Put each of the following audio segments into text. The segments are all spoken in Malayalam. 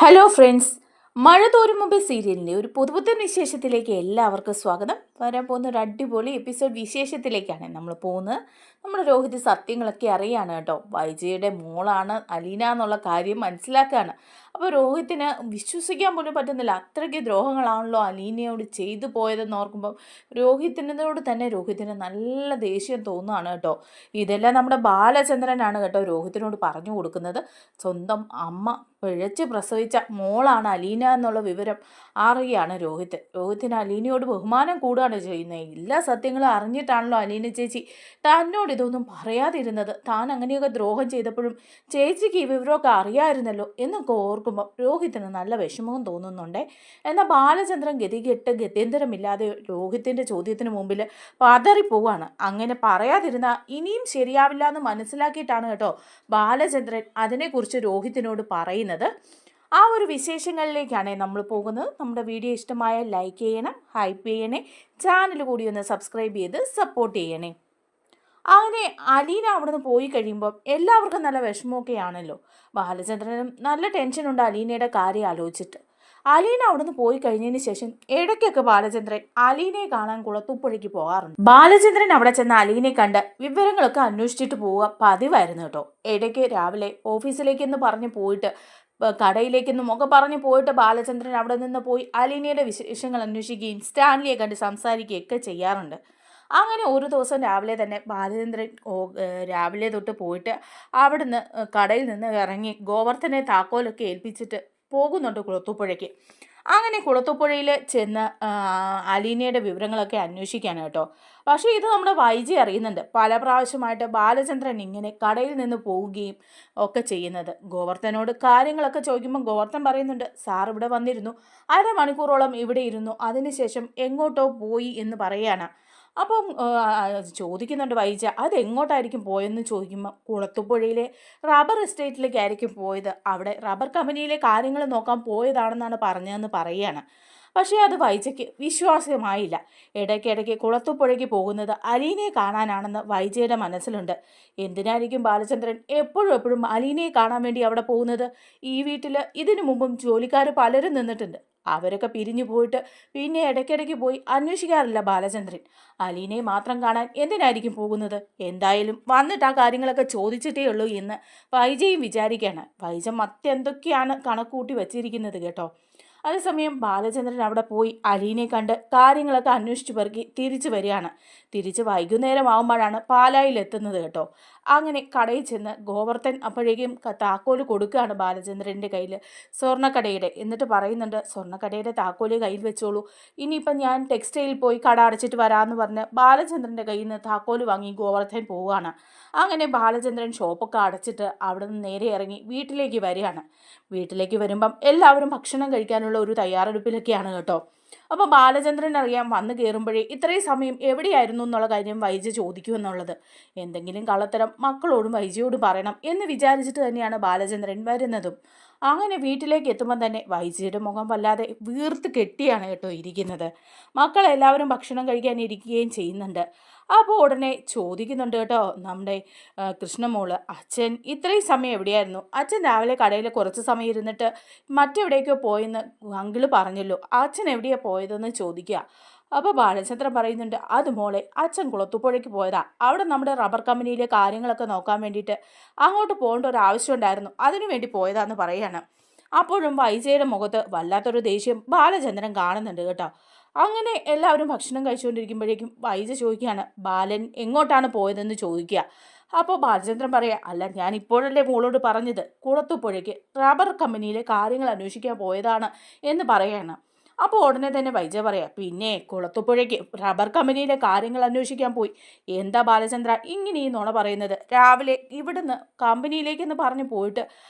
ഹലോ ഫ്രണ്ട്സ്, മഴ തോരും മുമ്പ് സീരിയലിൻ്റെ ഒരു പുതുപുത്തൻ വിശേഷത്തിലേക്ക് എല്ലാവർക്കും സ്വാഗതം. വരാൻ പോകുന്ന ഒരു അടിപൊളി എപ്പിസോഡ് വിശേഷത്തിലേക്കാണ് നമ്മൾ പോകുന്നത്. നമ്മുടെ രോഹിത് സത്യങ്ങളൊക്കെ അറിയാണ് കേട്ടോ. വൈജയുടെ മോളാണ് അലീന എന്നുള്ള കാര്യം മനസ്സിലാക്കുകയാണ്. അപ്പോൾ രോഹിത്തിന് വിശ്വസിക്കാൻ പോലും പറ്റുന്നില്ല. അത്രയ്ക്ക് ദ്രോഹങ്ങളാണല്ലോ അലീനയോട് ചെയ്തു പോയതെന്ന് ഓർക്കുമ്പോൾ രോഹിത്തിന് നല്ല ദേഷ്യം തോന്നുകയാണ് കേട്ടോ. ഇതെല്ലാം നമ്മുടെ ബാലചന്ദ്രനാണ് കേട്ടോ രോഹിത്തിനോട് പറഞ്ഞു കൊടുക്കുന്നത്. സ്വന്തം അമ്മ പിഴച്ച് പ്രസവിച്ച മോളാണ് അലീന എന്നുള്ള വിവരം അറിയാണ് രോഹിത്തിന് അലീനയോട് ബഹുമാനം കൂടുകയാണ് ചെയ്യുന്നത്. എല്ലാ സത്യങ്ങളും അറിഞ്ഞിട്ടാണല്ലോ അലീന ചേച്ചി തന്നോട് ഇതൊന്നും പറയാതിരുന്നത്. താൻ അങ്ങനെയൊക്കെ ദ്രോഹം ചെയ്തപ്പോഴും ചേച്ചിക്ക് ഈ വിവരമൊക്കെ അറിയാമായിരുന്നല്ലോ എന്നൊക്കെ ഓർക്കുമ്പോൾ രോഹിത്തിന് നല്ല വിഷമവും തോന്നുന്നുണ്ടേ. എന്നാൽ ബാലചന്ദ്രൻ ഗത്യന്തരമില്ലാതെ രോഹിത്തിൻ്റെ ചോദ്യത്തിന് മുമ്പിൽ പതറിപ്പോവാണ്. അങ്ങനെ പറയാതിരുന്ന ഇനിയും ശരിയാവില്ല എന്ന് മനസ്സിലാക്കിയിട്ടാണ് കേട്ടോ ബാലചന്ദ്രൻ അതിനെക്കുറിച്ച് രോഹിത്തിനോട് പറയുന്നത്. ആ ഒരു വിശേഷങ്ങളിലേക്കാണ് നമ്മൾ പോകുന്നത്. നമ്മുടെ വീഡിയോ ഇഷ്ടമായ ലൈക്ക് ചെയ്യണം, ഹൈപ്പ് ചെയ്യണേ, ചാനൽ കൂടി ഒന്ന് സബ്സ്ക്രൈബ് ചെയ്ത് സപ്പോർട്ട് ചെയ്യണേ. അങ്ങനെ അലീന അവിടുന്ന് പോയി കഴിയുമ്പം എല്ലാവർക്കും നല്ല വിഷമമൊക്കെയാണല്ലോ. ബാലചന്ദ്രനും നല്ല ടെൻഷനുണ്ട് അലീനയുടെ കാര്യം ആലോചിച്ചിട്ട്. അലീന അവിടുന്ന് പോയി കഴിഞ്ഞതിന് ശേഷം ഇടയ്ക്കൊക്കെ ബാലചന്ദ്രൻ അലീനയെ കാണാൻ കുളത്തൂപ്പുഴയ്ക്ക് പോകാറുണ്ട്. ബാലചന്ദ്രൻ അവിടെ ചെന്ന് അലീനയെ കണ്ട് വിവരങ്ങളൊക്കെ അന്വേഷിച്ചിട്ട് പോവുക പതിവായിരുന്നു കേട്ടോ. ഇടയ്ക്ക് രാവിലെ ഓഫീസിലേക്കെന്ന് പറഞ്ഞ് പോയിട്ട് കടയിലേക്കെന്നും ഒക്കെ പറഞ്ഞ് പോയിട്ട് ബാലചന്ദ്രൻ അവിടെ നിന്ന് പോയി അലീനയുടെ വിശേഷങ്ങൾ അന്വേഷിക്കുകയും സ്റ്റാൻലിയെ കണ്ട് സംസാരിക്കുകയൊക്കെ ചെയ്യാറുണ്ട്. അങ്ങനെ ഒരു ദിവസം രാവിലെ തന്നെ ബാലചന്ദ്രൻ രാവിലെ തൊട്ട് പോയിട്ട് അവിടുന്ന് കടയിൽ നിന്ന് ഇറങ്ങി ഗോവർദ്ധനെ താക്കോലൊക്കെ ഏൽപ്പിച്ചിട്ട് പോകുന്നുണ്ട് കുളത്തൂപ്പുഴയ്ക്ക്. അങ്ങനെ കുളത്തൂപ്പുഴയിൽ ചെന്ന് അലീനയുടെ വിവരങ്ങളൊക്കെ അന്വേഷിക്കാൻ കേട്ടോ. പക്ഷേ ഇത് നമ്മുടെ വൈജി അറിയുന്നുണ്ട്. പല പ്രാവശ്യമായിട്ട് ബാലചന്ദ്രൻ ഇങ്ങനെ കടയിൽ നിന്ന് പോവുകയും ഒക്കെ ചെയ്യുന്നത്. ഗോവർദ്ധനോട് കാര്യങ്ങളൊക്കെ ചോദിക്കുമ്പോൾ ഗോവർദ്ധൻ പറയുന്നുണ്ട്, സാർ ഇവിടെ വന്നിരുന്നു, അരമണിക്കൂറോളം ഇവിടെ ഇരുന്നു, അതിനുശേഷം എങ്ങോട്ടോ പോയി എന്ന് പറയുകയാണ്. അപ്പം ചോദിക്കുന്നുണ്ട് വൈജ, അതെങ്ങോട്ടായിരിക്കും പോയെന്ന് ചോദിക്കുമ്പോൾ കുളത്തുപുഴയിലെ റബ്ബർ എസ്റ്റേറ്റിലേക്കായിരിക്കും പോയത്, അവിടെ റബ്ബർ കമ്പനിയിലെ കാര്യങ്ങൾ നോക്കാൻ പോയതാണെന്നാണ് പറഞ്ഞതെന്ന് പറയുകയാണ്. പക്ഷേ അത് വൈജയ്ക്ക് വിശ്വാസമായില്ല. ഇടയ്ക്കിടയ്ക്ക് കുളത്തുപുഴയ്ക്ക് പോകുന്നത് അലീനയെ കാണാനാണെന്ന് വൈജയുടെ മനസ്സിലുണ്ട്. എന്തിനായിരിക്കും ബാലചന്ദ്രൻ എപ്പോഴും അലീനയെ കാണാൻ വേണ്ടി അവിടെ പോകുന്നത്? ഈ വീട്ടിൽ ഇതിനു മുമ്പും ജോലിക്കാർ പലരും നിന്നിട്ടുണ്ട്. അവരൊക്കെ പിരിഞ്ഞു പോയിട്ട് പിന്നെ ഇടയ്ക്കിടയ്ക്ക് പോയി അന്വേഷിക്കാറില്ല ബാലചന്ദ്രൻ. അലീനയെ മാത്രം കാണാൻ എന്തിനായിരിക്കും പോകുന്നത്? എന്തായാലും വന്നിട്ട് ആ കാര്യങ്ങളൊക്കെ ചോദിച്ചിട്ടേ ഉള്ളൂ എന്ന് വൈജയും വിചാരിക്കുകയാണ്. വൈജ മറ്റെന്തൊക്കെയാണ് കണക്കൂട്ടി വച്ചിരിക്കുന്നത് കേട്ടോ. അതേസമയം ബാലചന്ദ്രൻ അവിടെ പോയി അലീനയെ കണ്ട് കാര്യങ്ങളൊക്കെ അന്വേഷിച്ച് പെറുക്കി തിരിച്ചു വരികയാണ്. തിരിച്ച് വൈകുന്നേരം ആകുമ്പോഴാണ് പാലായിലെത്തുന്നത് കേട്ടോ. അങ്ങനെ കടയിൽ ചെന്ന് ഗോവർദ്ധൻ അപ്പോഴേക്കും താക്കോല് കൊടുക്കുകയാണ് ബാലചന്ദ്രൻ്റെ കയ്യിൽ, സ്വർണ്ണക്കടയുടെ. എന്നിട്ട് പറയുന്നുണ്ട്, സ്വർണ്ണക്കടയുടെ താക്കോല് കയ്യിൽ വെച്ചോളൂ, ഇനിയിപ്പം ഞാൻ ടെക്സ്റ്റൈലിൽ പോയി കട അടച്ചിട്ട് വരാമെന്ന് പറഞ്ഞ് ബാലചന്ദ്രൻ്റെ കയ്യിൽ നിന്ന് താക്കോല് വാങ്ങി ഗോവർദ്ധൻ പോവുകയാണ്. അങ്ങനെ ബാലചന്ദ്രൻ ഷോപ്പൊക്കെ അടച്ചിട്ട് അവിടെ നിന്ന് നേരെ ഇറങ്ങി വീട്ടിലേക്ക് വരികയാണ്. വീട്ടിലേക്ക് വരുമ്പം എല്ലാവരും ഭക്ഷണം കഴിക്കാനുള്ള ഒരു തയ്യാറെടുപ്പിലൊക്കെയാണ് കേട്ടോ. അപ്പോൾ ബാലചന്ദ്രൻ അറിയാം വന്ന് കയറുമ്പോഴേ ഇത്രയും സമയം എവിടെയായിരുന്നു എന്നുള്ള കാര്യം വൈജ ചോദിക്കുമെന്നുള്ളത്. എന്തെങ്കിലും കള്ളത്തരം മക്കളോടും വൈജയോടും പറയണം എന്ന് വിചാരിച്ചിട്ട് തന്നെയാണ് ബാലചന്ദ്രൻ വരുന്നതും. അങ്ങനെ വീട്ടിലേക്ക് എത്തുമ്പം തന്നെ വൈജയുടെ മുഖം വല്ലാതെ വീർത്ത് കെട്ടിയാണ് കേട്ടോ ഇരിക്കുന്നത്. മക്കളെല്ലാവരും ഭക്ഷണം കഴിക്കാൻ ഇരിക്കുകയും ചെയ്യുന്നുണ്ട്. അപ്പോൾ ഉടനെ ചോദിക്കുന്നുണ്ട് കേട്ടോ നമ്മുടെ കൃഷ്ണമോള്, അച്ഛൻ ഇത്രയും സമയം എവിടെയായിരുന്നു? അച്ഛൻ രാവിലെ കടയിൽ കുറച്ച് സമയം ഇരുന്നിട്ട് മറ്റെവിടേക്കോ പോയെന്ന് അങ്കിള് പറഞ്ഞല്ലോ, അച്ഛൻ എവിടെയാണ് പോയതെന്ന് ചോദിക്കുക. അപ്പോൾ ബാലചന്ദ്രൻ പറയുന്നുണ്ട്, അത് മോളെ, അച്ഛൻ കുളത്തുപുഴയ്ക്ക് പോയതാ, അവിടെ നമ്മുടെ റബ്ബർ കമ്പനിയിലെ കാര്യങ്ങളൊക്കെ നോക്കാൻ വേണ്ടിയിട്ട് അങ്ങോട്ട് പോകേണ്ട ഒരു ആവശ്യം ഉണ്ടായിരുന്നു, അതിനു വേണ്ടി പോയതാന്ന് പറയാണ്. അപ്പോഴും വൈജയുടെ മുഖത്ത് വല്ലാത്തൊരു ദേഷ്യം ബാലചന്ദ്രൻ കാണുന്നുണ്ട് കേട്ടോ. അങ്ങനെ എല്ലാവരും ഭക്ഷണം കഴിച്ചുകൊണ്ടിരിക്കുമ്പോഴേക്കും വൈജ ചോദിക്കുകയാണ്, ബാലൻ എങ്ങോട്ടാണ് പോയതെന്ന് ചോദിക്കുക. അപ്പോൾ ബാലചന്ദ്രൻ പറയാം, അല്ല ഞാൻ ഇപ്പോഴല്ലേ മോളോട് പറഞ്ഞത്, കുളത്തുപുഴയ്ക്ക് റബ്ബർ കമ്പനിയിലെ കാര്യങ്ങൾ അന്വേഷിക്കാൻ പോയതാണ് എന്ന് പറയാണ്. അപ്പോൾ ഉടനെ തന്നെ വൈജ പറയാം, പിന്നെ കുളത്തുപുഴയ്ക്ക് റബ്ബർ കമ്പനിയിലെ കാര്യങ്ങൾ അന്വേഷിക്കാൻ പോയി. എന്താ ബാലചന്ദ്ര ഇങ്ങനെ ഈ നുണ പറയുന്നത്? രാവിലെ ഇവിടുന്ന് കമ്പനിയിലേക്കെന്ന് പറഞ്ഞ് പോയിട്ട്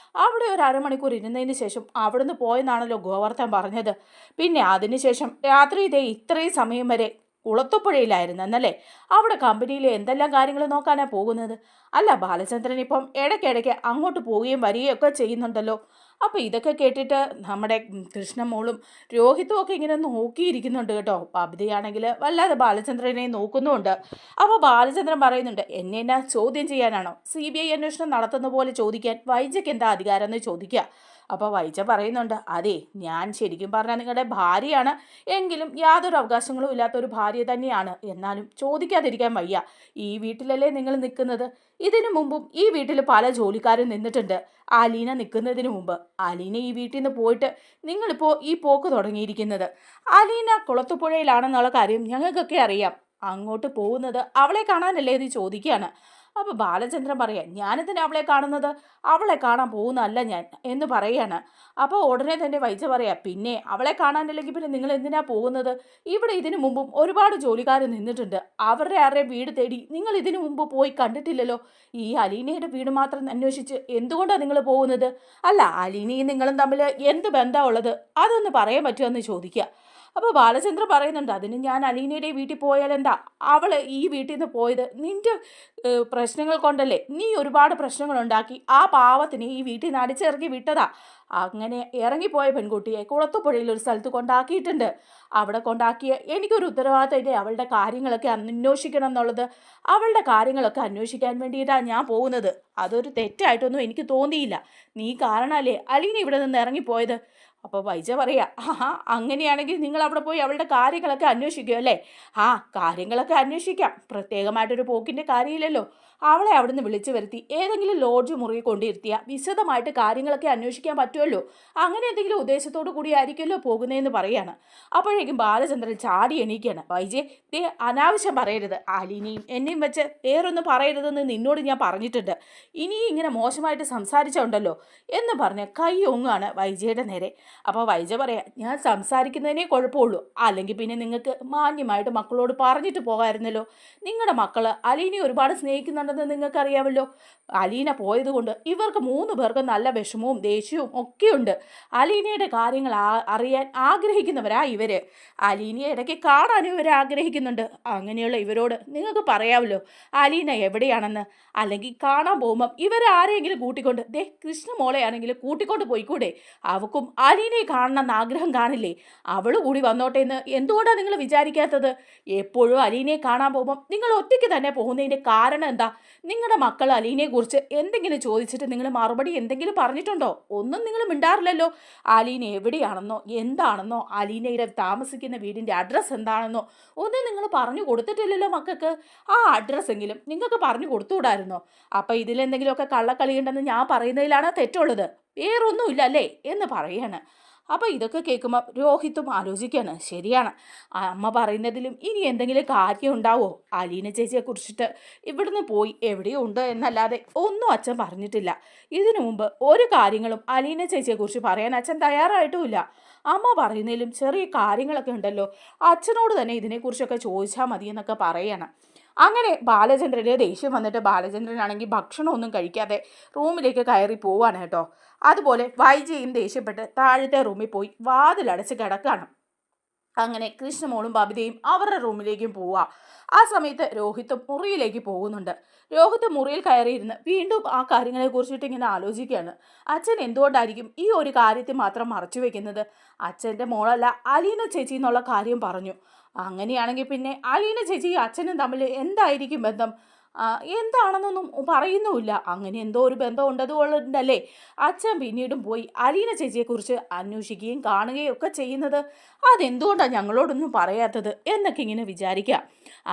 അവിടെ ഒരു അരമണിക്കൂർ ഇരുന്നതിന് ശേഷം അവിടുന്ന് പോയെന്നാണല്ലോ ഗോവർദ്ധൻ പറഞ്ഞത്. പിന്നെ അതിനുശേഷം രാത്രി ഇതേ ഇത്രയും സമയം വരെ കുളത്തുപുഴയിലായിരുന്നു എന്നല്ലേ? അവിടെ കമ്പനിയിലെ എന്തെല്ലാം കാര്യങ്ങൾ നോക്കാനാണ് പോകുന്നത്? അല്ല ബാലചന്ദ്രൻ ഇപ്പം ഇടയ്ക്കിടയ്ക്ക് അങ്ങോട്ട് പോവുകയും വരികയും ഒക്കെ ചെയ്യുന്നുണ്ടല്ലോ. അപ്പോൾ ഇതൊക്കെ കേട്ടിട്ട് നമ്മുടെ കൃഷ്ണമോളും രോഹിത്തും ഒക്കെ ഇങ്ങനെ നോക്കിയിരിക്കുന്നുണ്ട് കേട്ടോ. ബബിതയാണെങ്കിൽ വല്ലാതെ ബാലചന്ദ്രനെ നോക്കുന്നുമുണ്ട്. അപ്പോൾ ബാലചന്ദ്രൻ പറയുന്നുണ്ട്, എന്നെ എന്നാ ചോദ്യം ചെയ്യാനാണോ? CBI അന്വേഷണം നടത്തുന്ന പോലെ ചോദിക്കാൻ വൈജയ്ക്ക് എന്താ അധികാരം എന്ന് ചോദിക്കുക. അപ്പോൾ വൈജ പറയുന്നുണ്ട്, അതെ ഞാൻ ശരിക്കും പറഞ്ഞാൽ നിങ്ങളുടെ ഭാര്യയാണ്, എങ്കിലും യാതൊരു അവകാശങ്ങളും ഇല്ലാത്ത ഒരു ഭാര്യ തന്നെയാണ്. എന്നാലും ചോദിക്കാതിരിക്കാൻ വയ്യ. ഈ വീട്ടിലല്ലേ നിങ്ങൾ നിൽക്കുന്നത്? ഇതിനു മുമ്പും ഈ വീട്ടിൽ പല ജോലിക്കാരും നിന്നിട്ടുണ്ട്. അലീന നിൽക്കുന്നതിന് മുമ്പ്. അലീന ഈ വീട്ടിൽ നിന്ന് പോയിട്ട് നിങ്ങളിപ്പോൾ ഈ പോക്ക് തുടങ്ങിയിരിക്കുന്നത്. അലീന കുളത്തുപുഴയിലാണെന്നുള്ള കാര്യം ഞങ്ങൾക്കൊക്കെ അറിയാം. അങ്ങോട്ട് പോകുന്നത് അവളെ കാണാനല്ലേ എന്ന് ചോദിക്കുകയാണ്. അപ്പോൾ ബാലചന്ദ്രൻ പറയാം, ഞാനിതിന് അവളെ കാണുന്നത്, അവളെ കാണാൻ പോകുന്നതല്ല ഞാൻ എന്ന് പറയാണ്. അപ്പോൾ ഉടനെ തന്നെ വൈജ പറയാം, പിന്നെ അവളെ കാണാനല്ലെങ്കിൽ പിന്നെ നിങ്ങൾ എന്തിനാ പോകുന്നത്? ഇവിടെ ഇതിനു മുമ്പും ഒരുപാട് ജോലിക്കാർ നിന്നിട്ടുണ്ട്. അവരുടെ ആരുടെയും വീട് തേടി നിങ്ങൾ ഇതിനു മുമ്പ് പോയി കണ്ടിട്ടില്ലല്ലോ. ഈ അലീനയുടെ വീട് മാത്രം അന്വേഷിച്ച് എന്തുകൊണ്ടാണ് നിങ്ങൾ പോകുന്നത്? അല്ല, അലീനയും നിങ്ങളും തമ്മിൽ എന്ത് ബന്ധമാണ് ഉള്ളത്? അതൊന്ന് പറയാൻ പറ്റുമോ എന്ന് ചോദിക്കുക. അപ്പോൾ ബാലചന്ദ്രൻ പറയുന്നുണ്ട്, അതിന് ഞാൻ അലീനയുടെ വീട്ടിൽ പോയാൽ എന്താ? അവൾ ഈ വീട്ടിൽ നിന്ന് പോയത് നിൻ്റെ പ്രശ്നങ്ങൾ കൊണ്ടല്ലേ? നീ ഒരുപാട് പ്രശ്നങ്ങൾ ഉണ്ടാക്കി ആ പാവത്തിന് ഈ വീട്ടിൽ നിന്ന് അടിച്ചിറക്കി വിട്ടതാ. അങ്ങനെ ഇറങ്ങിപ്പോയ പെൺകുട്ടിയെ കുളത്തുപുഴയിൽ ഒരു സ്ഥലത്ത് കൊണ്ടാക്കിയിട്ടുണ്ട്. അവിടെ കൊണ്ടാക്കിയ എനിക്കൊരു ഉത്തരവാദിത്തമില്ലേ അവളുടെ കാര്യങ്ങളൊക്കെ അന്വേഷിക്കണം എന്നുള്ളത്? അവളുടെ കാര്യങ്ങളൊക്കെ അന്വേഷിക്കാൻ വേണ്ടിയിട്ടാണ് ഞാൻ പോകുന്നത്. അതൊരു തെറ്റായിട്ടൊന്നും എനിക്ക് തോന്നിയില്ല. നീ കാരണമല്ലേ അലീന ഇവിടെ നിന്ന് ഇറങ്ങിപ്പോയത്. അപ്പോൾ വൈജ പറയാ, അങ്ങനെയാണെങ്കിൽ നിങ്ങൾ അവിടെ പോയി അവളുടെ കാര്യങ്ങളൊക്കെ അന്വേഷിക്കും അല്ലേ? കാര്യങ്ങളൊക്കെ അന്വേഷിക്കാം. പ്രത്യേകമായിട്ടൊരു പോക്കിൻ്റെ കാര്യമില്ലല്ലോ. അവളെ അവിടുന്ന് വിളിച്ചു വരുത്തി ഏതെങ്കിലും ലോഡ്ജ് മുറി കൊണ്ടിരുത്തിയ വിശദമായിട്ട് കാര്യങ്ങളൊക്കെ അന്വേഷിക്കാൻ പറ്റുമല്ലോ. അങ്ങനെ എന്തെങ്കിലും ഉദ്ദേശത്തോടു കൂടി ആയിരിക്കുമല്ലോ പോകുന്നതെന്ന് പറയാണ്. അപ്പോഴേക്കും ബാലചന്ദ്രൻ ചാടി എണീക്കുകയാണ്. വൈജെ, ദേ അനാവശ്യം പറയരുത്. അലീനയും എന്നെയും വെച്ച് വേറൊന്നും പറയരുതെന്ന് നിന്നോട് ഞാൻ പറഞ്ഞിട്ടുണ്ട്. ഇനിയും ഇങ്ങനെ മോശമായിട്ട് സംസാരിച്ചുണ്ടല്ലോ എന്ന് പറഞ്ഞ് കൈ ഒങ്ങാണ് വൈജയുടെ നേരെ. അപ്പോൾ വൈജ പറയാം, ഞാൻ സംസാരിക്കുന്നതിനേ കുഴപ്പമുള്ളൂ. അല്ലെങ്കിൽ പിന്നെ നിങ്ങൾക്ക് മാന്യമായിട്ട് മക്കളോട് പറഞ്ഞിട്ട് പോകാമായിരുന്നല്ലോ. നിങ്ങളുടെ മക്കൾ അലീനയെ ഒരുപാട് സ്നേഹിക്കുന്നുണ്ടെന്ന് നിങ്ങൾക്കറിയാമല്ലോ. അലീന പോയതുകൊണ്ട് ഇവർക്ക് 3 പേർക്കും നല്ല വിഷമവും ദേഷ്യവും ഒക്കെയുണ്ട്. അലീനയുടെ കാര്യങ്ങൾ അറിയാൻ ആഗ്രഹിക്കുന്നവരാ ഇവർ. അലീനയെ ഇടയ്ക്ക് കാണാനും ഇവർ ആഗ്രഹിക്കുന്നുണ്ട്. അങ്ങനെയുള്ള ഇവരോട് നിങ്ങൾക്ക് പറയാമല്ലോ അലീന എവിടെയാണെന്ന്. അല്ലെങ്കിൽ കാണാൻ പോകുമ്പം ഇവരാരെങ്കിലും കൂട്ടിക്കൊണ്ട്, ദേ കൃഷ്ണമോളെ ആണെങ്കിലും കൂട്ടിക്കൊണ്ട് പോയിക്കൂടെ? അവക്കും അലീനയെ കാണണമെന്ന് ആഗ്രഹം കാണില്ലേ? അവൾ കൂടി വന്നോട്ടെ എന്ന് എന്തുകൊണ്ടാണ് നിങ്ങൾ വിചാരിക്കാത്തത്? എപ്പോഴും അലീനയെ കാണാൻ പോകുമ്പം നിങ്ങൾ ഒറ്റയ്ക്ക് തന്നെ പോകുന്നതിൻ്റെ കാരണം എന്താ? നിങ്ങളുടെ മക്കൾ അലീനയെക്കുറിച്ച് എന്തെങ്കിലും ചോദിച്ചിട്ട് നിങ്ങൾ മറുപടി എന്തെങ്കിലും പറഞ്ഞിട്ടുണ്ടോ? ഒന്നും നിങ്ങൾ മിണ്ടാറില്ലല്ലോ. അലീന എവിടെയാണെന്നോ എന്താണെന്നോ അലീനയുടെ താമസിക്കുന്ന വീടിൻ്റെ അഡ്രസ്സ് എന്താണെന്നോ ഒന്നും നിങ്ങൾ പറഞ്ഞു കൊടുത്തിട്ടില്ലല്ലോ മക്കൾക്ക്. ആ അഡ്രസ്സെങ്കിലും നിങ്ങൾക്ക് പറഞ്ഞു കൊടുത്തുകൂടായിരുന്നോ? അപ്പം ഇതിലെന്തെങ്കിലുമൊക്കെ കള്ളക്കളിയുണ്ടെന്ന് ഞാൻ പറയുന്നതിലാണ് തെറ്റുള്ളത്. വേറൊന്നുമില്ല അല്ലേ എന്ന് പറയാണ്. അപ്പോൾ ഇതൊക്കെ കേൾക്കുമ്പോൾ രോഹിത്തും ആലോചിക്കുകയാണ്, ശരിയാണ്, അമ്മ പറയുന്നതിലും ഇനി എന്തെങ്കിലും കാര്യം ഉണ്ടാവോ? അലീന ചേച്ചിയെക്കുറിച്ചിട്ട് ഇവിടുന്ന് പോയി എവിടെയോ ഉണ്ട് എന്നല്ലാതെ ഒന്നും അച്ഛൻ പറഞ്ഞിട്ടില്ല. ഇതിനു മുമ്പ് ഒരു കാര്യങ്ങളും അലീന ചേച്ചിയെക്കുറിച്ച് പറയാൻ അച്ഛൻ തയ്യാറായിട്ടുമില്ല. അമ്മ പറയുന്നതിലും ചെറിയ കാര്യങ്ങളൊക്കെ ഉണ്ടല്ലോ, അച്ഛനോട് തന്നെ ഇതിനെക്കുറിച്ചൊക്കെ ചോദിച്ചാൽ മതി എന്നൊക്കെ പറയണം. അങ്ങനെ ബാലചന്ദ്രന് ദേഷ്യം വന്നിട്ട് ബാലചന്ദ്രനാണെങ്കിൽ ഭക്ഷണമൊന്നും കഴിക്കാതെ റൂമിലേക്ക് കയറി പോവാണ് കേട്ടോ. അതുപോലെ വൈജയും ദേഷ്യപ്പെട്ട് താഴത്തെ റൂമിൽ പോയി വാതിലടച്ച് കിടക്കുകയാണ്. അങ്ങനെ കൃഷ്ണമോളും ബബിതയും അവരുടെ റൂമിലേക്കും പോവുക. ആ സമയത്ത് രോഹിത്തും മുറിയിലേക്ക് പോകുന്നുണ്ട്. രോഹിത്ത് മുറിയിൽ കയറിയിരുന്ന് വീണ്ടും ആ കാര്യങ്ങളെ കുറിച്ചിട്ട് ഇങ്ങനെ ആലോചിക്കുകയാണ്. അച്ഛൻ എന്തുകൊണ്ടായിരിക്കും ഈ ഒരു കാര്യത്തിൽ മാത്രം മറച്ചു വെക്കുന്നത്? അച്ഛൻ്റെ മോളല്ല അലീന ചേച്ചി എന്നുള്ള കാര്യം പറഞ്ഞു. അങ്ങനെയാണെങ്കിൽ പിന്നെ അലീന ചേച്ചിയും അച്ഛനും തമ്മിൽ എന്തായിരിക്കും ബന്ധം? എന്താണെന്നൊന്നും പറയുന്നുമില്ല. അങ്ങനെ എന്തോ ഒരു ബന്ധം ഉണ്ടതുകൊണ്ടല്ലേ അച്ഛൻ പിന്നീടും പോയി അലീന ചേച്ചിയെക്കുറിച്ച് അന്വേഷിക്കുകയും കാണുകയും ഒക്കെ ചെയ്യുന്നത്. അതെന്തുകൊണ്ടാണ് ഞങ്ങളോടൊന്നും പറയാത്തത് എന്നൊക്കെ ഇങ്ങനെ വിചാരിക്കുക.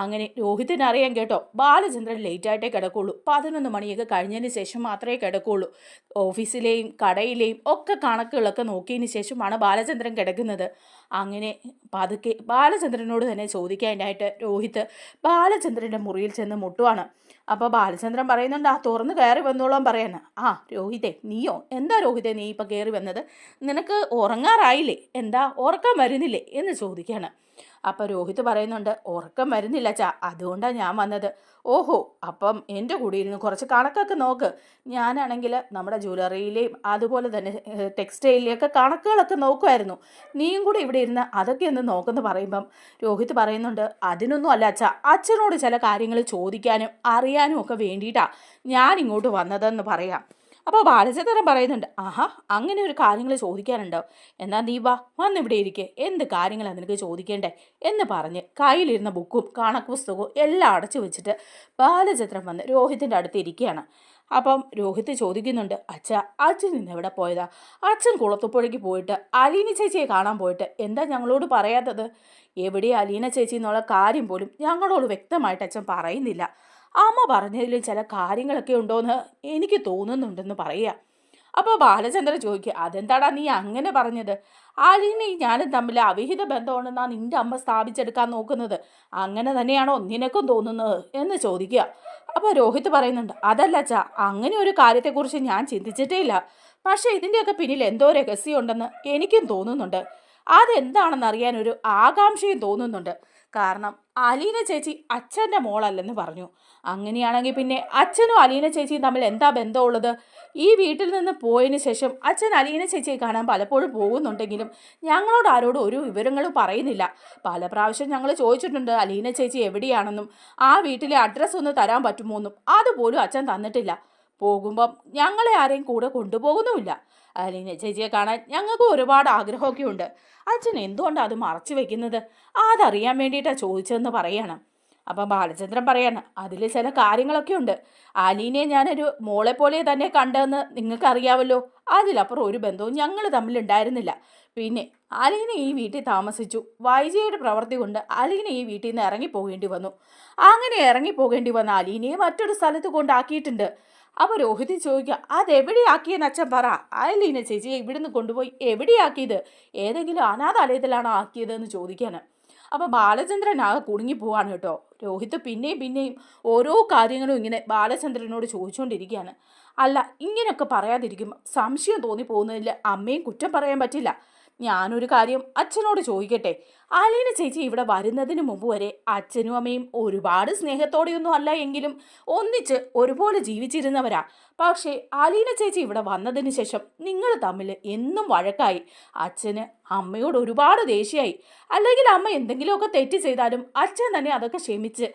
അങ്ങനെ രോഹിത്തിന് അറിയാൻ കേട്ടോ, ബാലചന്ദ്രൻ ലേറ്റായിട്ടേ കിടക്കുള്ളൂ. 11 മണിയൊക്കെ കഴിഞ്ഞതിന് ശേഷം മാത്രമേ കിടക്കുള്ളൂ. ഓഫീസിലെയും കടയിലെയും ഒക്കെ കണക്കുകളൊക്കെ നോക്കിയതിന് ശേഷമാണ് ബാലചന്ദ്രൻ കിടക്കുന്നത്. അങ്ങനെ പതുക്കെ ബാലചന്ദ്രനോട് തന്നെ ചോദിക്കാനായിട്ട് രോഹിത്ത് ബാലചന്ദ്രൻ്റെ മുറിയിൽ ചെന്ന് മുട്ടുവാണ്. അപ്പോൾ ബാലചന്ദ്രൻ പറയുന്നുണ്ട്, തുറന്ന് കയറി വന്നോളാൻ പറയാണ്. രോഹിതേ നീയോ? എന്താ രോഹിതേ നീ ഇപ്പം കയറി വന്നത്? നിനക്ക് ഉറങ്ങാറായില്ലേ? എന്താ ഉറക്കം വരുന്നില്ലേ എന്ന് ചോദിക്കുകയാണ്. അപ്പോൾ രോഹിത് പറയുന്നുണ്ട്, ഉറക്കം വരുന്നില്ല അച്ഛാ, അതുകൊണ്ടാണ് ഞാൻ വന്നത്. ഓഹോ, അപ്പം എൻ്റെ കൂടെ ഇരുന്ന് കുറച്ച് കണക്കൊക്കെ നോക്ക്. ഞാനാണെങ്കിൽ നമ്മുടെ ജ്വല്ലറിയിലെയും അതുപോലെ തന്നെ ടെക്സ്റ്റൈലിലെയൊക്കെ കണക്കുകളൊക്കെ നോക്കുമായിരുന്നു. നീയും കൂടെ ഇവിടെ ഇരുന്ന് അതൊക്കെ ഒന്ന് നോക്കുമെന്ന് പറയുമ്പം രോഹിത് പറയുന്നുണ്ട്, അതിനൊന്നും അല്ല അച്ഛാ, അച്ഛനോട് ചില കാര്യങ്ങൾ ചോദിക്കാനും അറിയാനും ഒക്കെ വേണ്ടിയിട്ടാണ് ഞാൻ ഇങ്ങോട്ട് വന്നതെന്ന് പറയാം. അപ്പോൾ ബാലചന്ദ്രൻ പറയുന്നുണ്ട്, അങ്ങനെ ഒരു കാര്യങ്ങൾ ചോദിക്കാനുണ്ടോ? എന്നാൽ നീ വന്നിവിടെ ഇരിക്കെ, എന്ത് കാര്യങ്ങളാണ് നിനക്ക് ചോദിക്കേണ്ടേ എന്ന് പറഞ്ഞ് കയ്യിലിരുന്ന ബുക്കും കണക്ക് പുസ്തകവും എല്ലാം അടച്ചു വെച്ചിട്ട് ബാലചന്ദ്രൻ വന്ന് രോഹിത്തിൻ്റെ അടുത്ത് ഇരിക്കുകയാണ്. അപ്പം രോഹിത് ചോദിക്കുന്നുണ്ട്, അച്ഛൻ ഇന്ന് എവിടെ പോയതാ? അച്ഛൻ കുളത്തുപുഴയ്ക്ക് പോയിട്ട് അലീന ചേച്ചിയെ കാണാൻ പോയിട്ട് എന്താ ഞങ്ങളോട് പറയാത്തത്? എവിടെയാ അലീന ചേച്ചി എന്നുള്ള കാര്യം പോലും ഞങ്ങളോട് വ്യക്തമായിട്ട് അച്ഛൻ പറയുന്നില്ല. അമ്മ പറഞ്ഞതിൽ ചില കാര്യങ്ങളൊക്കെ ഉണ്ടോയെന്ന് എനിക്ക് തോന്നുന്നുണ്ടെന്ന് പറയുക. അപ്പോൾ ബാലചന്ദ്രൻ ചോദിക്കുക, അതെന്താടാ നീ അങ്ങനെ പറഞ്ഞത്? അലീനയും ഞാനും തമ്മിൽ അവിഹിത ബന്ധമുണ്ടെന്നാ നിന്റെ അമ്മ സ്ഥാപിച്ചെടുക്കാൻ നോക്കുന്നത്. അങ്ങനെ തന്നെയാണോ നിനക്കും തോന്നുന്നത് എന്ന് ചോദിക്കുക. അപ്പോൾ രോഹിത് പറയുന്നുണ്ട്, അതല്ല അച്ഛാ, അങ്ങനെ ഒരു കാര്യത്തെക്കുറിച്ച് ഞാൻ ചിന്തിച്ചിട്ടേ ഇല്ല. പക്ഷേ ഇതിൻ്റെയൊക്കെ പിന്നിൽ എന്തോ രഹസ്യമുണ്ടെന്ന് എനിക്കും തോന്നുന്നുണ്ട്. അതെന്താണെന്ന് അറിയാൻ ഒരു ആകാംക്ഷയും തോന്നുന്നുണ്ട്. കാരണം അലീന ചേച്ചി അച്ഛൻ്റെ മോളല്ലെന്ന് പറഞ്ഞു. അങ്ങനെയാണെങ്കിൽ പിന്നെ അച്ഛനും അലീന ചേച്ചിയും തമ്മിൽ എന്താ ബന്ധമുള്ളത്? ഈ വീട്ടിൽ നിന്ന് പോയതിന് ശേഷം അച്ഛൻ അലീന ചേച്ചിയെ കാണാൻ പലപ്പോഴും പോകുന്നുണ്ടെങ്കിലും ഞങ്ങളോട് ആരോടും ഒരു വിവരങ്ങളും പറയുന്നില്ല. പല പ്രാവശ്യം ഞങ്ങൾ ചോദിച്ചിട്ടുണ്ട് അലീന ചേച്ചി എവിടെയാണെന്നും ആ വീട്ടിലെ അഡ്രസ്സ് ഒന്ന് തരാൻ പറ്റുമോ എന്നും. അതുപോലും അച്ഛൻ തന്നിട്ടില്ല. പോകുമ്പം ഞങ്ങളെ ആരെയും കൂടെ കൊണ്ടുപോകുന്നുമില്ല. അലീന ചേച്ചിയെ കാണാൻ ഞങ്ങൾക്ക് ഒരുപാട് ആഗ്രഹമൊക്കെ ഉണ്ട്. അച്ഛൻ എന്തുകൊണ്ടാണ് അത് മറച്ചു വെക്കുന്നത്? അതറിയാൻ വേണ്ടിയിട്ടാണ് ചോദിച്ചതെന്ന് പറയാണ്. അപ്പം ബാലചന്ദ്രൻ പറയാണ്, അതിൽ ചില കാര്യങ്ങളൊക്കെ ഉണ്ട്. അലീനയെ ഞാനൊരു മോളെ പോലെ തന്നെ കണ്ടതെന്ന് നിങ്ങൾക്കറിയാമല്ലോ. അതിലപ്പുറം ഒരു ബന്ധവും ഞങ്ങൾ തമ്മിലുണ്ടായിരുന്നില്ല. പിന്നെ അലീന ഈ വീട്ടിൽ താമസിച്ചു. വൈജയുടെ പ്രവൃത്തി കൊണ്ട് അലീന ഈ വീട്ടിൽ നിന്ന് ഇറങ്ങിപ്പോകേണ്ടി വന്നു. അങ്ങനെ ഇറങ്ങിപ്പോകേണ്ടി വന്ന അലീനയെ മറ്റൊരു സ്ഥലത്ത് കൊണ്ടാക്കിയിട്ടുണ്ട്. അപ്പോൾ രോഹിത് ചോദിക്കുക, അതെവിടെയാക്കിയെന്ന് അച്ഛൻ പറ. അലീന ചേച്ചിയെ ഇവിടുന്ന് കൊണ്ടുപോയി എവിടെയാക്കിയത്? ഏതെങ്കിലും അനാഥാലയത്തിലാണോ ആക്കിയതെന്ന് ചോദിക്കാൻ. അപ്പോൾ ബാലചന്ദ്രൻ ആകെ കുടുങ്ങിപ്പോവാണ് കേട്ടോ. രോഹിത് പിന്നെയും ഓരോ കാര്യങ്ങളും ഇങ്ങനെ ബാലചന്ദ്രനോട് ചോദിച്ചുകൊണ്ടിരിക്കുകയാണ്. അല്ല, ഇങ്ങനെയൊക്കെ പറയാതിരിക്കും സംശയം തോന്നിപ്പോകുന്നതിൽ അമ്മയും കുറ്റം പറയാൻ പറ്റില്ല. ഞാനൊരു കാര്യം അച്ഛനോട് ചോദിക്കട്ടെ. അലീന ചേച്ചി ഇവിടെ വരുന്നതിന് മുമ്പ് വരെ അച്ഛനും അമ്മയും ഒരുപാട് സ്നേഹത്തോടെയൊന്നും അല്ല എങ്കിലും ഒന്നിച്ച് ഒരുപോലെ ജീവിച്ചിരുന്നവരാ. പക്ഷേ അലീന ചേച്ചി ഇവിടെ വന്നതിന് ശേഷം നിങ്ങൾ തമ്മിൽ എന്നും വഴക്കായി. അച്ഛന് അമ്മയോട് ഒരുപാട് ദേഷ്യമായി. അല്ലെങ്കിൽ അമ്മ എന്തെങ്കിലുമൊക്കെ തെറ്റ് ചെയ്താലും അച്ഛൻ തന്നെ അതൊക്കെ ക്ഷമിച്ച്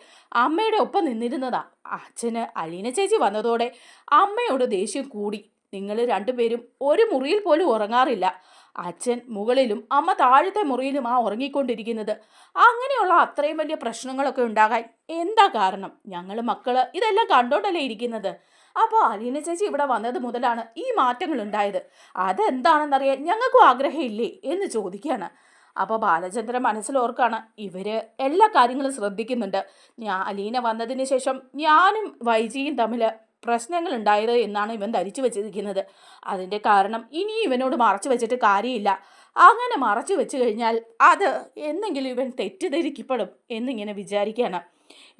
അമ്മയുടെ ഒപ്പം നിന്നിരുന്നതാ. അച്ഛന് അലീന ചേച്ചി വന്നതോടെ അമ്മയോട് ദേഷ്യം കൂടി. നിങ്ങൾ രണ്ടുപേരും ഒരു മുറിയിൽ പോലും ഉറങ്ങാറില്ല. അച്ഛൻ മുകളിലും അമ്മ താഴത്തെ മുറിയിലുമാ ഉറങ്ങിക്കൊണ്ടിരിക്കുന്നത്. അങ്ങനെയുള്ള അത്രയും വലിയ പ്രശ്നങ്ങളൊക്കെ ഉണ്ടാകാൻ എന്താ കാരണം? ഞങ്ങൾ മക്കള് ഇതെല്ലാം കണ്ടോണ്ടല്ലേ ഇരിക്കുന്നത്. അപ്പോൾ അലീന ചേച്ചി ഇവിടെ വന്നത് മുതലാണ് ഈ മാറ്റങ്ങൾ ഉണ്ടായത്. അതെന്താണെന്നറിയാൻ ഞങ്ങൾക്കും ആഗ്രഹമില്ലേ എന്ന് ചോദിക്കുകയാണ്. അപ്പോൾ ബാലചന്ദ്രൻ മനസ്സിലോർക്കാണ്, ഇവർ എല്ലാ കാര്യങ്ങളും ശ്രദ്ധിക്കുന്നുണ്ട്. അലീന വന്നതിന് ശേഷം ഞാനും വൈജിയും തമ്മിൽ പ്രശ്നങ്ങൾ ഉണ്ടായത് എന്നാണ് ഇവൻ ധരിച്ചു വെച്ചിരിക്കുന്നത്. അതിൻ്റെ കാരണം ഇനി ഇവനോട് മറച്ചു വെച്ചിട്ട് കാര്യമില്ല. അങ്ങനെ മറച്ചു വെച്ച് കഴിഞ്ഞാൽ അത് എന്തെങ്കിലും ഇവൻ തെറ്റിദ്ധരിക്കപ്പെടും എന്നിങ്ങനെ വിചാരിക്കുകയാണ്.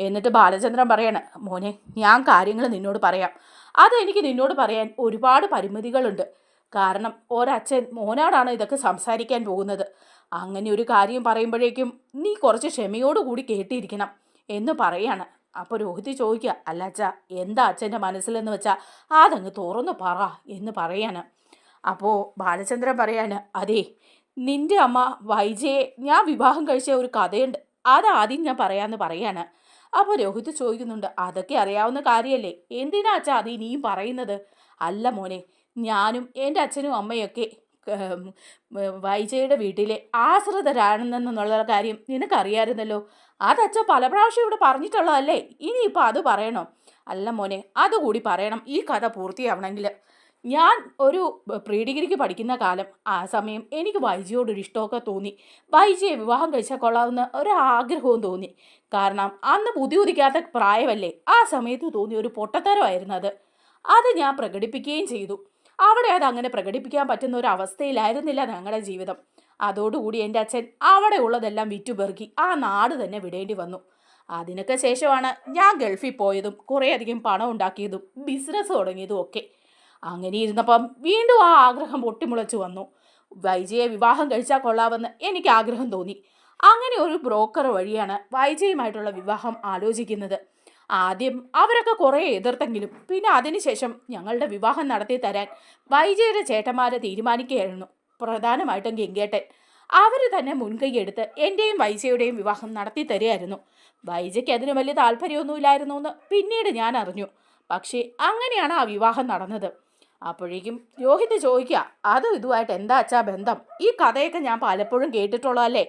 എന്നിട്ട് ബാലചന്ദ്രൻ പറയാണ്, മോനെ, ഞാൻ കാര്യങ്ങൾ നിന്നോട് പറയാം. അതെനിക്ക് നിന്നോട് പറയാൻ ഒരുപാട് പരിമിതികളുണ്ട്. കാരണം ഒരച്ഛൻ മോനോടാണ് ഇതൊക്കെ സംസാരിക്കാൻ പോകുന്നത്. അങ്ങനെ ഒരു കാര്യം പറയുമ്പോഴേക്കും നീ കുറച്ച് ക്ഷമയോടുകൂടി കേട്ടിരിക്കണം എന്ന് പറയാണ്. അപ്പോൾ രോഹിത് ചോദിക്കുക, അല്ല അച്ഛാ, എന്താ അച്ഛൻ്റെ മനസ്സിലെന്ന് വെച്ചാൽ അതങ്ങ് തുറന്നു പറ എന്ന് പറയാണ്. അപ്പോൾ ബാലചന്ദ്രൻ പറയാണ്, അതേ, നിൻ്റെ അമ്മ വൈജയെ ഞാൻ വിവാഹം കഴിച്ച ഒരു കഥയുണ്ട്, അതാദ്യം ഞാൻ പറയാമെന്ന് പറയാണ്. അപ്പോൾ രോഹിത് ചോദിക്കുന്നുണ്ട്, അതൊക്കെ അറിയാവുന്ന കാര്യമല്ലേ, എന്തിനാ അച്ഛാ അത് ഇനിയും പറയുന്നത്? അല്ല മോനെ, ഞാനും എൻ്റെ അച്ഛനും അമ്മയൊക്കെ വൈജയുടെ വീട്ടിലെ ആശ്രിതരാണെന്നുള്ള കാര്യം നിനക്കറിയാമായിരുന്നല്ലോ. അതച്ഛൻ പല പ്രാവശ്യം ഇവിടെ പറഞ്ഞിട്ടുള്ളതല്ലേ, ഇനിയിപ്പോൾ അത് പറയണോ? അല്ല മോനെ, അതുകൂടി പറയണം ഈ കഥ പൂർത്തിയാവണമെങ്കിൽ. ഞാൻ ഒരു പ്രീ ഡിഗ്രിക്ക് പഠിക്കുന്ന കാലം, ആ സമയം എനിക്ക് വൈജിയോടൊരു ഇഷ്ടമൊക്കെ തോന്നി. വൈജിയെ വിവാഹം കഴിച്ചാൽ കൊള്ളാവുന്ന ഒരാഗ്രഹവും തോന്നി. കാരണം അന്ന് ഉദിക്കാത്ത പ്രായമല്ലേ. ആ സമയത്ത് തോന്നിയ ഒരു പൊട്ടത്തരമായിരുന്നു അത് ഞാൻ പ്രകടിപ്പിക്കുകയും ചെയ്തു. അവിടെ അതങ്ങനെ പ്രകടിപ്പിക്കാൻ പറ്റുന്ന ഒരു അവസ്ഥയിലായിരുന്നില്ല ഞങ്ങളുടെ ജീവിതം. അതോടുകൂടി എൻ്റെ അച്ഛൻ അവിടെ ഉള്ളതെല്ലാം വിറ്റുപെറുക്കി ആ നാട് തന്നെ വിടേണ്ടി വന്നു. അതിനൊക്കെ ശേഷമാണ് ഞാൻ ഗൾഫിൽ പോയതും കുറേയധികം പണം ഉണ്ടാക്കിയതും ബിസിനസ് തുടങ്ങിയതും ഒക്കെ. അങ്ങനെ ഇരുന്നപ്പം വീണ്ടും ആ ആഗ്രഹം പൊട്ടിമുളച്ചു വന്നു. വൈജയെ വിവാഹം കഴിച്ചാൽ കൊള്ളാമെന്ന് എനിക്ക് ആഗ്രഹം തോന്നി. അങ്ങനെ ഒരു ബ്രോക്കർ വഴിയാണ് വൈജയുമായിട്ടുള്ള വിവാഹം ആലോചിക്കുന്നത്. ആദ്യം അവരൊക്കെ കുറേ എതിർത്തെങ്കിലും പിന്നെ അതിനുശേഷം ഞങ്ങളുടെ വിവാഹം നടത്തി തരാൻ വൈജയുടെ ചേട്ടന്മാരെ തീരുമാനിക്കുകയായിരുന്നു. പ്രധാനമായിട്ടും ഗംഗേട്ടൻ. അവർ തന്നെ മുൻകൈ എടുത്ത് എൻ്റെയും വൈജയുടെയും വിവാഹം നടത്തി തരികയായിരുന്നു. വൈജയ്ക്ക് അതിന് വലിയ താല്പര്യമൊന്നുമില്ലായിരുന്നു എന്ന് പിന്നീട് ഞാൻ അറിഞ്ഞു. പക്ഷേ അങ്ങനെയാണ് ആ വിവാഹം നടന്നത്. അപ്പോഴേക്കും രോഹിത് ചോദിക്കുക, അതും ഇതുമായിട്ട് എന്താ അച്ഛാ ബന്ധം? ഈ കഥയൊക്കെ ഞാൻ പലപ്പോഴും കേട്ടിട്ടുള്ളതല്ലേ,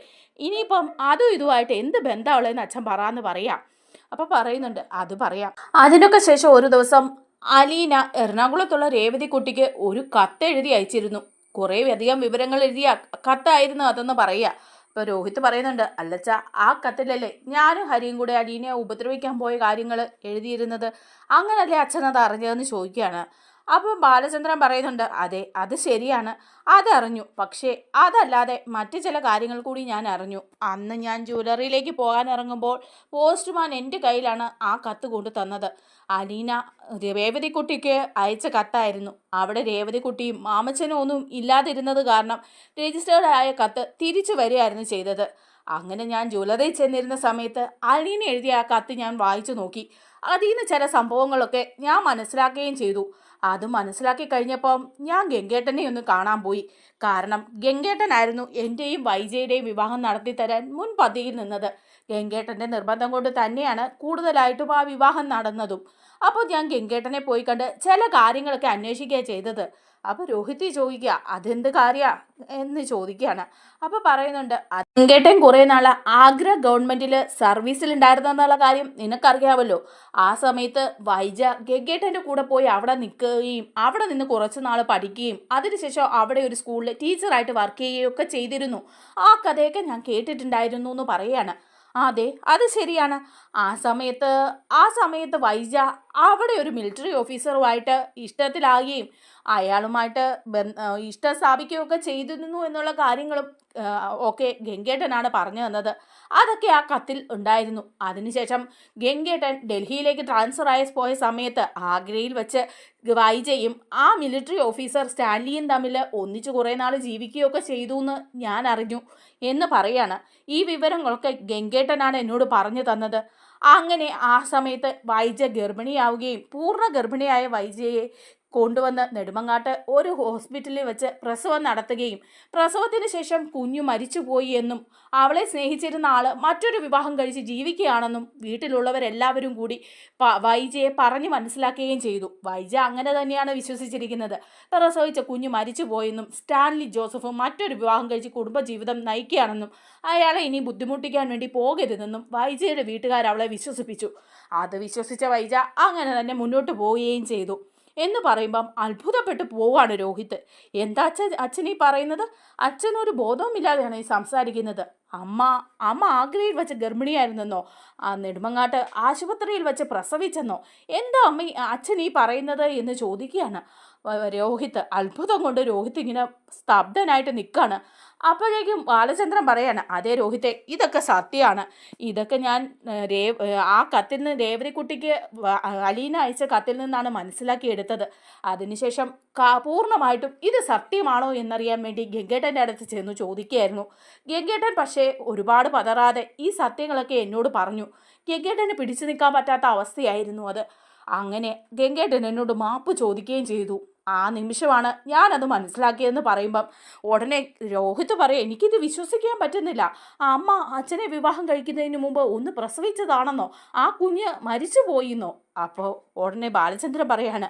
ഇനിയിപ്പം അതും ഇതുമായിട്ട് എന്ത് ബന്ധമുള്ളതെന്ന് അച്ഛൻ പറയാമെന്ന് പറയാം. അപ്പോൾ പറയുന്നുണ്ട്, അത് പറയാം. അതിനൊക്കെ ശേഷം ഒരു ദിവസം അലീന എറണാകുളത്തുള്ള രേവതിക്കുട്ടിക്ക് ഒരു കത്തെഴുതി അയച്ചിരുന്നു. കുറേ അധികം വിവരങ്ങൾ എഴുതിയ കത്തായിരുന്നു അതെന്ന് പറയുക. അപ്പോൾ രോഹിത് പറയുന്നുണ്ട്, അല്ലച്ച, ആ കത്തിലല്ലേ ഞാനും ഹരിയും കൂടെ അലീനയെ ഉപദ്രവിക്കാൻ പോയ കാര്യങ്ങൾ എഴുതിയിരുന്നത്? അങ്ങനല്ലേ അച്ഛനത് അറിഞ്ഞതെന്ന് ചോദിക്കുകയാണ്. അപ്പം ബാലചന്ദ്രൻ പറയുന്നുണ്ട്, അതെ, അത് ശരിയാണ്, അതറിഞ്ഞു. പക്ഷേ അതല്ലാതെ മറ്റു ചില കാര്യങ്ങൾ കൂടി ഞാൻ അറിഞ്ഞു. അന്ന് ഞാൻ ജ്വല്ലറിയിലേക്ക് പോകാൻ ഇറങ്ങുമ്പോൾ പോസ്റ്റ്മാൻ എൻ്റെ കയ്യിലാണ് ആ കത്ത് കൊണ്ടു തന്നത്. അലീന രേവതിക്കുട്ടിക്ക് അയച്ച കത്തായിരുന്നു. അവിടെ രേവതിക്കുട്ടിയും മാമച്ചനും ഒന്നും ഇല്ലാതിരുന്നത് കാരണം രജിസ്റ്റേർഡ് ആയ കത്ത് തിരിച്ചു വരികയായിരുന്നു ചെയ്തത്. അങ്ങനെ ഞാൻ ജ്വല്ലറിയിൽ ചെന്നിരുന്ന സമയത്ത് അലീന എഴുതിയ ആ കത്ത് ഞാൻ വായിച്ചു നോക്കി. അതിൽ നിന്ന് ചില സംഭവങ്ങളൊക്കെ ഞാൻ മനസ്സിലാക്കുകയും ചെയ്തു. അത് മനസ്സിലാക്കി കഴിഞ്ഞപ്പം ഞാൻ ഗംഗേട്ടനെ ഒന്ന് കാണാൻ പോയി. കാരണം ഗംഗേട്ടനായിരുന്നു എൻ്റെയും വൈജയുടെയും വിവാഹം നടത്തിത്തരാൻ മുൻപന്തിയിൽ നിന്നത്. ഗംഗേട്ടൻ്റെ നിർബന്ധം കൊണ്ട് തന്നെയാണ് കൂടുതലായിട്ടും ആ വിവാഹം നടന്നതും. അപ്പോൾ ഞാൻ ഗംഗേട്ടനെ പോയി കണ്ട് ചില കാര്യങ്ങളൊക്കെ അന്വേഷിക്കുക ചെയ്തത്. അപ്പോൾ രോഹിത് ചോദിക്കുക, അതെന്ത് കാര്യ എന്ന് ചോദിക്കുകയാണ്. അപ്പോൾ പറയുന്നുണ്ട്, ഗംഗേട്ടൻ കുറേ നാൾ ആഗ്ര ഗവൺമെൻറ്റിൽ സർവീസിലുണ്ടായിരുന്നെന്നുള്ള കാര്യം നിനക്കറിയാമല്ലോ. ആ സമയത്ത് വൈജ ഗംഗേട്ടൻ്റെ കൂടെ പോയി അവിടെ നിൽക്കുകയും അവിടെ നിന്ന് കുറച്ച് നാൾ പഠിക്കുകയും അതിനുശേഷം അവിടെ ഒരു സ്കൂളിൽ ടീച്ചറായിട്ട് വർക്ക് ചെയ്യുകയും ഒക്കെ ചെയ്തിരുന്നു. ആ കഥയൊക്കെ ഞാൻ കേട്ടിട്ടുണ്ടായിരുന്നു എന്ന് പറയുകയാണ്. അതെ, അത് ശരിയാണ്. ആ സമയത്ത് വൈജ അവിടെ ഒരു മിലിറ്ററി ഓഫീസറുമായിട്ട് ഇഷ്ടത്തിലാകുകയും അയാളുമായിട്ട് ഇഷ്ടം സ്ഥാപിക്കുകയൊക്കെ ചെയ്തിരുന്നു എന്നുള്ള കാര്യങ്ങളും ഒക്കെ ഗംഗേട്ടനാണ് പറഞ്ഞു തന്നത്. അതൊക്കെ ആ കത്തിൽ ഉണ്ടായിരുന്നു. അതിനുശേഷം ഗംഗേട്ടൻ ഡൽഹിയിലേക്ക് ട്രാൻസ്ഫർ ആയി പോയ സമയത്ത് ആഗ്രയിൽ വെച്ച് വൈജയും ആ മിലിറ്ററി ഓഫീസർ സ്റ്റാൻലിയും തമ്മിൽ ഒന്നിച്ച് കുറേ നാൾ ജീവിക്കുകയൊക്കെ ചെയ്തു എന്ന് ഞാൻ അറിഞ്ഞു എന്ന് പറയാണ്. ഈ വിവരങ്ങളൊക്കെ ഗംഗേട്ടനാണ് എന്നോട് പറഞ്ഞു തന്നത്. അങ്ങനെ ആ സമയത്ത് വൈജ ഗർഭിണിയാവുകയും പൂർണ്ണ ഗർഭിണിയായ വൈജയെ കൊണ്ടുവന്ന് നെടുമങ്ങാട്ട് ഒരു ഹോസ്പിറ്റലിൽ വെച്ച് പ്രസവം നടത്തുകയും പ്രസവത്തിന് ശേഷം കുഞ്ഞു മരിച്ചുപോയി എന്നും അവളെ സ്നേഹിച്ചിരുന്ന ആള് മറ്റൊരു വിവാഹം കഴിച്ച് ജീവിക്കുകയാണെന്നും വീട്ടിലുള്ളവരെല്ലാവരും കൂടി വൈജയെ പറഞ്ഞ് മനസ്സിലാക്കുകയും ചെയ്തു. വൈജ അങ്ങനെ തന്നെയാണ് വിശ്വസിച്ചിരിക്കുന്നത്. പ്രസവിച്ച കുഞ്ഞു മരിച്ചുപോയെന്നും സ്റ്റാൻലി ജോസഫ് മറ്റൊരു വിവാഹം കഴിച്ച് കുടുംബജീവിതം നയിക്കുകയാണെന്നും അയാളെ ഇനി ബുദ്ധിമുട്ടിക്കാൻ വേണ്ടി പോകരുതെന്നും വൈജയുടെ വീട്ടുകാർ അവളെ വിശ്വസിപ്പിച്ചു. അത് വിശ്വസിച്ച വൈജ അങ്ങനെ തന്നെ മുന്നോട്ട് പോവുകയും ചെയ്തു എന്ന് പറയുമ്പം അത്ഭുതപ്പെട്ടു പോവാണ് രോഹിത്. എന്താ അച്ഛൻ ഈ പറയുന്നത്? അച്ഛനൊരു ബോധവുമില്ലാതെയാണ് ഈ സംസാരിക്കുന്നത്. അമ്മ ആഗ്രയിൽ വെച്ച് ഗർഭിണിയായിരുന്നെന്നോ നെടുമങ്ങാട്ട് ആശുപത്രിയിൽ വെച്ച് പ്രസവിച്ചെന്നോ എന്താ അച്ഛൻ ഈ പറയുന്നത് എന്ന് ചോദിക്കുകയാണ് രോഹിത്. അത്ഭുതം കൊണ്ട് രോഹിത് ഇങ്ങനെ സ്തബ്ധനായിട്ട് നിൽക്കുകയാണ്. അപ്പോഴേക്കും ബാലചന്ദ്രൻ പറയാണ്, അതേ രോഹിത്തെ, ഇതൊക്കെ സത്യമാണ്. ഇതൊക്കെ ഞാൻ ആ കത്തിൽ നിന്ന് രേവതിക്കുട്ടിക്ക് അലീന അയച്ച കത്തിൽ നിന്നാണ് മനസ്സിലാക്കിയെടുത്തത്. അതിനുശേഷം പൂർണ്ണമായിട്ടും ഇത് സത്യമാണോ എന്നറിയാൻ വേണ്ടി ഗംഗേട്ടൻ്റെ അടുത്ത് ചെന്ന് ചോദിക്കുകയായിരുന്നു. ഗംഗേട്ടൻ പക്ഷേ ഒരുപാട് പതറാതെ ഈ സത്യങ്ങളൊക്കെ എന്നോട് പറഞ്ഞു. ഗംഗേട്ടന് പിടിച്ചു നിൽക്കാൻ പറ്റാത്ത അവസ്ഥയായിരുന്നു അത്. അങ്ങനെ ഗംഗേട്ടൻ എന്നോട് മാപ്പ് ചോദിക്കുകയും ചെയ്തു. ആ നിമിഷമാണ് ഞാനത് മനസ്സിലാക്കിയതെന്ന് പറയുമ്പം ഉടനെ രോഹിത് പറയും, എനിക്കിത് വിശ്വസിക്കാൻ പറ്റുന്നില്ല. അമ്മ അച്ഛനെ വിവാഹം കഴിക്കുന്നതിന് മുമ്പ് ഒന്ന് പ്രസവിച്ചതാണെന്നോ ആ കുഞ്ഞ് മരിച്ചു പോയിന്നോ? അപ്പോൾ ഉടനെ ബാലചന്ദ്രൻ പറയാണ്,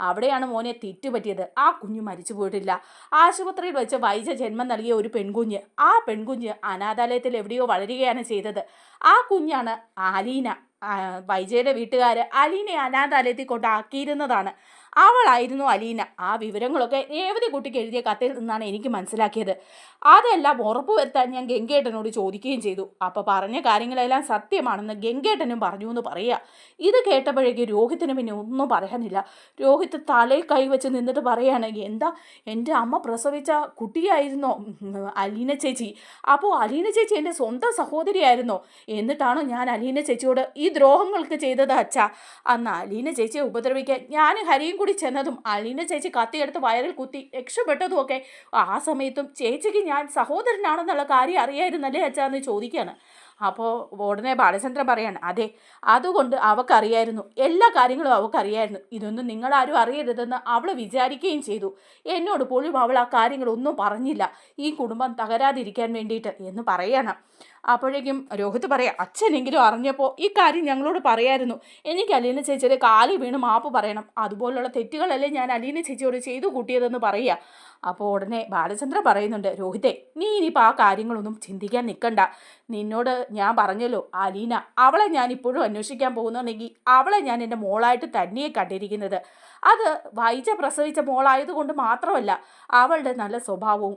അവിടെയാണ് മോനെ തെറ്റുപറ്റിയത്. ആ കുഞ്ഞ് മരിച്ചു പോയിട്ടില്ല. ആശുപത്രിയിൽ വെച്ച് വൈജ ജന്മം നൽകിയ ഒരു പെൺകുഞ്ഞ്, ആ പെൺകുഞ്ഞ് അനാഥാലയത്തിൽ എവിടെയോ വളരുകയാണ് ചെയ്തത്. ആ കുഞ്ഞാണ് അലീന. വൈജയുടെ വീട്ടുകാർ അലീനയെ അനാഥാലയത്തിൽ കൊണ്ടാക്കിയിരുന്നതാണ്. അവളായിരുന്നു അലീന. ആ വിവരങ്ങളൊക്കെ രേവതിക്കുട്ടിക്ക് എഴുതിയ കത്തിൽ നിന്നാണ് എനിക്ക് മനസ്സിലാക്കിയത്. അതെല്ലാം ഉറപ്പുവരുത്താൻ ഞാൻ ഗംഗേട്ടനോട് ചോദിക്കുകയും ചെയ്തു. അപ്പോൾ പറഞ്ഞ കാര്യങ്ങളെല്ലാം സത്യമാണെന്ന് ഗംഗേട്ടനും പറഞ്ഞു എന്ന് പറയുക. ഇത് കേട്ടപ്പോഴേക്ക് രോഹിത്തിന് പിന്നെ ഒന്നും പറയാനില്ല. രോഹിത് തലയിൽ കൈവച്ച് നിന്നിട്ട് പറയാണ്, എന്താ എൻ്റെ അമ്മ പ്രസവിച്ച കുട്ടിയായിരുന്നോ അലീന ചേച്ചി? അപ്പോൾ അലീന ചേച്ചി എൻ്റെ സ്വന്തം സഹോദരിയായിരുന്നോ? എന്നിട്ടാണോ ഞാൻ അലീന ചേച്ചിയോട് ഈ ദ്രോഹങ്ങൾക്ക് ചെയ്തത് അച്ഛാ? അന്ന് അലീന ചേച്ചിയെ ഉപദ്രവിക്കാൻ ഞാനും ഹരിയും കൂടി ചെന്നതും അലീന ചേച്ചി കത്തിയെടുത്ത് വയറിൽ കുത്തി രക്ഷപ്പെട്ടതും ഒക്കെ ആ സമയത്തും ചേച്ചിക്ക് ഞാൻ സഹോദരനാണെന്നുള്ള കാര്യം അറിയായിരുന്നല്ലേ അച്ഛാ എന്ന് ചോദിക്കുകയാണ്. അപ്പോൾ ഉടനെ ബാലചന്ദ്രൻ പറയാണ്, അതെ, അതുകൊണ്ട് അവൾക്കറിയായിരുന്നു, എല്ലാ കാര്യങ്ങളും അവൾക്കറിയായിരുന്നു. ഇതൊന്നും നിങ്ങളാരും അറിയരുതെന്ന് അവൾ വിചാരിക്കുകയും ചെയ്തു. എന്നോട് പോലും അവൾ ആ കാര്യങ്ങളൊന്നും പറഞ്ഞില്ല, ഈ കുടുംബം തകരാതിരിക്കാൻ വേണ്ടിയിട്ട് എന്ന് പറയണം. അപ്പോഴേക്കും രോഹിത് പറയാം, അച്ഛനെങ്കിലും അറിഞ്ഞപ്പോൾ ഈ കാര്യം ഞങ്ങളോട് പറയായിരുന്നു. എനിക്ക് അലീന ചേച്ചിയുടെ കാലിൽ വീണ് മാപ്പ് പറയണം. അതുപോലുള്ള തെറ്റുകളല്ലേ ഞാൻ അലീന ചേച്ചിയോട് ചെയ്തു കൂട്ടിയതെന്ന് പറയുക. അപ്പോൾ ഉടനെ ബാലചന്ദ്രൻ പറയുന്നുണ്ട്, രോഹിത്തെ നീ ഇനിയിപ്പോൾ ആ കാര്യങ്ങളൊന്നും ചിന്തിക്കാൻ നിൽക്കണ്ട. നിന്നോട് ഞാൻ പറഞ്ഞല്ലോ അലീന, അവളെ ഞാൻ ഇപ്പോഴും അന്വേഷിക്കാൻ പോകുന്നുണ്ടെങ്കിൽ അവളെ ഞാൻ എൻ്റെ മോളായിട്ട് തന്നെയേ കണ്ടിരിക്കുന്നത്. അത് വൈജ പ്രസവിച്ച മോളായതുകൊണ്ട് മാത്രമല്ല, അവളുടെ നല്ല സ്വഭാവവും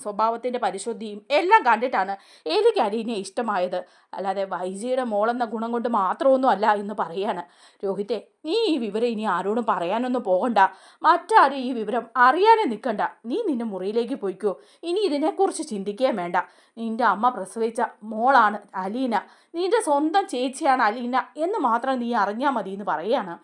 സ്വഭാവത്തിൻ്റെ പരിശുദ്ധിയും എല്ലാം കണ്ടിട്ടാണ് എനിക്ക് അലീനയെ ഇഷ്ടമായത്. അല്ലാതെ വൈജയുടെ മോളെന്ന ഗുണം കൊണ്ട് മാത്രമൊന്നും അല്ല എന്ന് പറയാണ്. രോഹിത്തെ നീ ഈ വിവരം ഇനി ആരോടും പറയാനൊന്നും പോകണ്ട. മറ്റാരും ഈ വിവരം അറിയാനേ നിൽക്കണ്ട. നീ നിന്റെ മുറിയിലേക്ക് പോയിക്കോ. ഇനി ഇതിനെക്കുറിച്ച് ചിന്തിക്കുകയും വേണ്ട. നിന്റെ അമ്മ പ്രസവിച്ച മോളാണ് അലീന, നിന്റെ സ്വന്തം ചേച്ചിയാണ് അലീന എന്ന് മാത്രം നീ അറിഞ്ഞാൽ മതി എന്ന് പറയാണ്.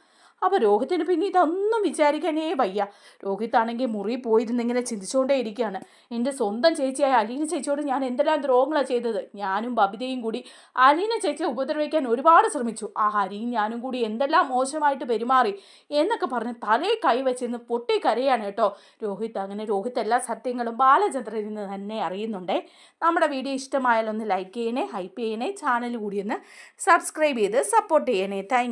അപ്പോൾ രോഹിത്തിന് പിന്നെ ഇതൊന്നും വിചാരിക്കാനേ വയ്യ. രോഹിത്താണെങ്കിൽ മുറി പോയിരുന്നിങ്ങനെ ചിന്തിച്ചുകൊണ്ടേ ഇരിക്കുകയാണ്. എൻ്റെ സ്വന്തം ചേച്ചിയായ അലീന ചേച്ചിയോട് ഞാൻ എന്തെല്ലാം ദ്രോഹങ്ങളാണ് ചെയ്തത്. ഞാനും ബബിതയും കൂടി അലീന ചേച്ചിയെ ഉപദ്രവിക്കാൻ ഒരുപാട് ശ്രമിച്ചു. ആ ഹരിയും ഞാനും കൂടി എന്തെല്ലാം മോശമായിട്ട് പെരുമാറി എന്നൊക്കെ പറഞ്ഞ് തലയിൽ കൈവച്ചിരുന്ന് പൊട്ടി കരയാണ് കേട്ടോ രോഹിത്ത്. അങ്ങനെ രോഹിത്ത് എല്ലാ സത്യങ്ങളും ബാലചന്ദ്രനിൽ നിന്ന് തന്നെ അറിയുന്നുണ്ടേ. നമ്മുടെ വീഡിയോ ഇഷ്ടമായാലൊന്ന് ലൈക്ക് ചെയ്യണേ, ഹൈപ്പ് ചെയ്യണേ, ചാനൽ കൂടി ഒന്ന് സബ്സ്ക്രൈബ് ചെയ്ത് സപ്പോർട്ട് ചെയ്യണേ. താങ്ക്